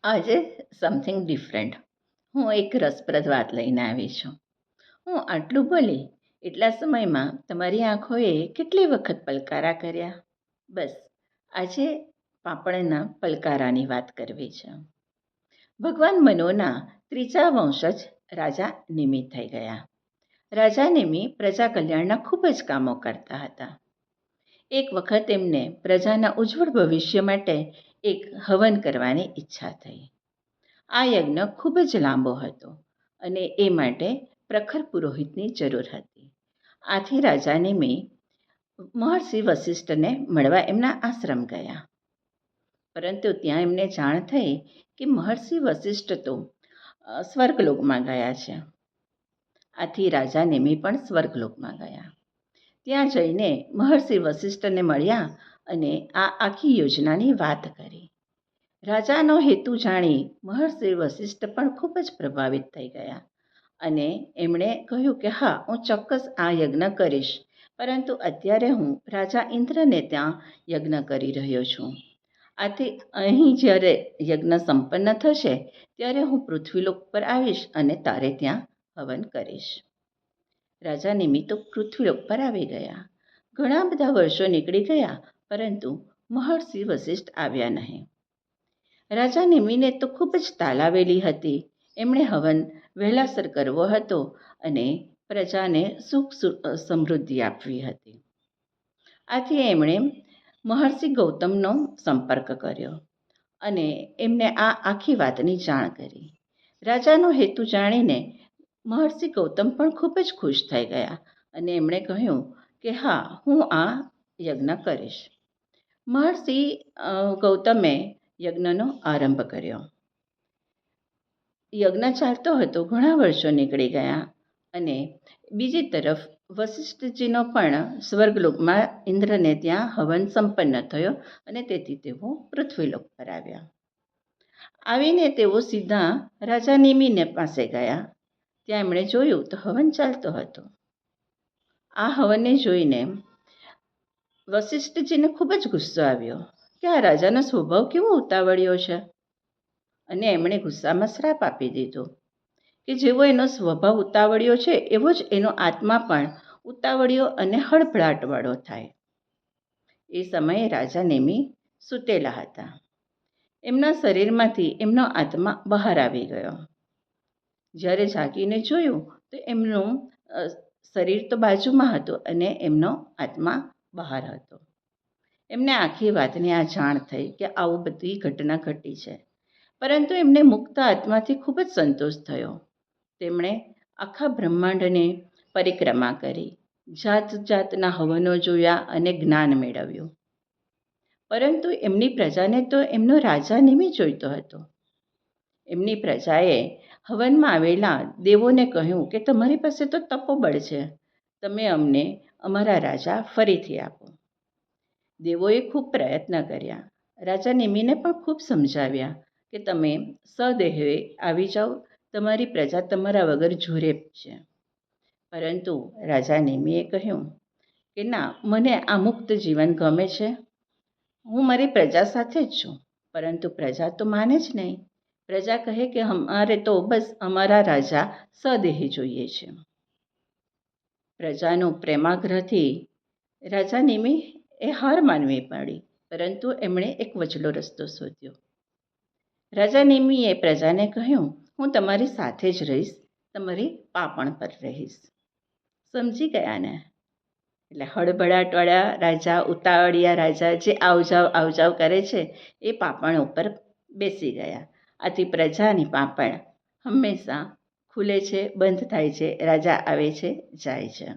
આજે something different. હું એક રસપ્રદ વાત લઈને આવી છું. હું આટલું બોલી એટલા સમયમાં તમારી આંખોએ કેટલી વખત પલકારા કર્યા? બસ આજે પાપણના પલકારાની વાત કરવી છે. ભગવાન મનુના ત્રીજા વંશજ રાજા નિમિ થઈ ગયા. રાજા નિમિ પ્રજા કલ્યાણના ખૂબ જ કામો કરતા હતા. એક વખત એમને પ્રજાના ઉજ્જવળ ભવિષ્ય માટે એક હવન કરવાની ઈચ્છા થઈ. આ યજ્ઞ ખૂબ જ લાંબો હતો અને એ માટે પ્રખર પુરોહિતની જરૂર હતી. આથી રાજા નિમિ મહર્ષિ વસિષ્ઠને મળવા એમના આશ્રમ ગયા. પરંતુ ત્યાં એમને જાણ થઈ કે મહર્ષિ વસિષ્ઠ તો સ્વર્ગલોકમાં ગયા છે. આથી રાજા નિમિ પણ સ્વર્ગલોકમાં ગયા. ત્યાં જઈને મહર્ષિ વસિષ્ઠને મળ્યા અને આ આખી યોજનાની વાત કરી. રાજાનો હેતુ જાણી મહર્ષિ વસિષ્ઠ પણ ખૂબ જ પ્રભાવિત થઈ ગયા અને એમણે કહ્યું કે હા, હું ચોક્કસ આ યજ્ઞ કરીશ, પરંતુ અત્યારે હું રાજા ઇન્દ્રને ત્યાં યજ્ઞ કરી રહ્યો છું. આથી અહીં જ્યારે યજ્ઞ સંપન્ન થશે ત્યારે હું પૃથ્વીલોક પર આવીશ અને તારે ત્યાં હવન કરીશ. રાજા નિમિ તો પૃથ્વીલોક પર આવી ગયા. ઘણા બધા વર્ષો નીકળી ગયા, પરંતુ મહર્ષિ વસિષ્ઠ આવ્યા નહીં. રાજા નિમિને તો ખૂબ જ તાલાવેલી હતી. એમણે હવન વહેલાસર કરવો હતો અને પ્રજાને સુખ સમૃદ્ધિ આપવી હતી. આથી એમણે મહર્ષિ ગૌતમનો સંપર્ક કર્યો અને એમને આ આખી વાતની જાણ કરી. રાજાનો હેતુ જાણીને મહર્ષિ ગૌતમ પણ ખૂબ જ ખુશ થઈ ગયા અને એમણે કહ્યું કે હા, હું આ યજ્ઞ કરીશ. મહર્ષિ ગૌતમે યજ્ઞનો આરંભ કર્યો. યજ્ઞ ચાલતો હતો, ઘણા વર્ષો નીકળી ગયા અને બીજી તરફ વસિષ્ઠજીનો પણ સ્વર્ગલોકમાં ઇન્દ્રને ત્યાં હવન સંપન્ન થયો અને તેથી તેઓ પૃથ્વીલોક પર આવ્યા. આવીને તેઓ સીધા રાજા નિમિને પાસે ગયા. ત્યાં એમણે જોયું તો હવન ચાલતો હતો. આ હવનને જોઈને વસિષ્ઠજીને ખૂબ જ ગુસ્સો આવ્યો કે આ રાજાનો સ્વભાવ કેવો ઉતાવળિયો છે, અને એમણે ગુસ્સામાં શ્રાપ આપી દીધો કે જેવો એનો સ્વભાવ ઉતાવળિયો છે એવો જ એનો આત્મા પણ ઉતાવળિયો અને હળભળાટવાળો થાય. એ સમયે રાજા નિમિ સૂતેલા હતા. એમના શરીરમાંથી એમનો આત્મા બહાર આવી ગયો. જ્યારે જાગીને જોયું તો એમનું શરીર તો બાજુમાં હતું અને એમનો આત્મા બહાર હતો. એમને આખી વાતની આ જાણ થઈ કે આવું બધી ઘટના ઘટી છે, પરંતુ એમને મુક્ત આત્માથી ખૂબ જ સંતોષ થયો. તેમણે આખા બ્રહ્માંડને પરિક્રમા કરી, જાત જાતના હવનો જોયા અને જ્ઞાન મેળવ્યું. પરંતુ એમની પ્રજાને તો એમનો રાજા નિમિ જોઈતો હતો. એમની પ્રજાએ હવનમાં આવેલા દેવોને કહ્યું કે તમારી પાસે તો તપોબળ છે, તમે અમને અમારા રાજા ફરીથી આપો. દેવોએ ખૂબ પ્રયત્ન કર્યા. રાજા નિમિને પણ ખૂબ સમજાવ્યા કે તમે સદેહે આવી જાઓ, તમારી પ્રજા તમારા વગર ઝૂરે છે. પરંતુ રાજા નિમિએ કહ્યું કે ના, મને આ મુક્ત જીવન ગમે છે. હું મારી પ્રજા સાથે જ છું, પરંતુ પ્રજા તો માને જ નહીં. પ્રજા કહે કે અમારે તો બસ અમારા રાજા સદેહે જોઈએ છે. પ્રજાનું પ્રેમાગ્રહથી રાજા નિમિ એ હાર માનવી પડી, પરંતુ એમણે એક વચલો રસ્તો શોધ્યો. રાજા નિમિએ પ્રજાને કહ્યું, હું તમારી સાથે જ રહીશ, તમારી પાપણ પર રહીશ. સમજી ગયા ને? એટલે હળભળાટવાળા રાજા, ઉતાવળિયા રાજા જે આવજાવ કરે છે એ પાપણ ઉપર બેસી ગયા. આથી પ્રજાની પાપણ હંમેશા ખુલે છે, બંધ થાય છે, રાજા આવે છે, જાય છે.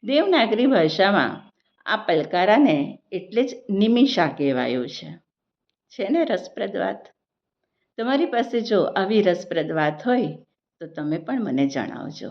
દેવનાગરી ભાષામાં આ પલકારાને એટલે જ નિમિષા કહેવાયું છે. છે ને રસપ્રદ વાત? તમારી પાસે જો આવી રસપ્રદ વાત હોય તો તમે પણ મને જણાવજો.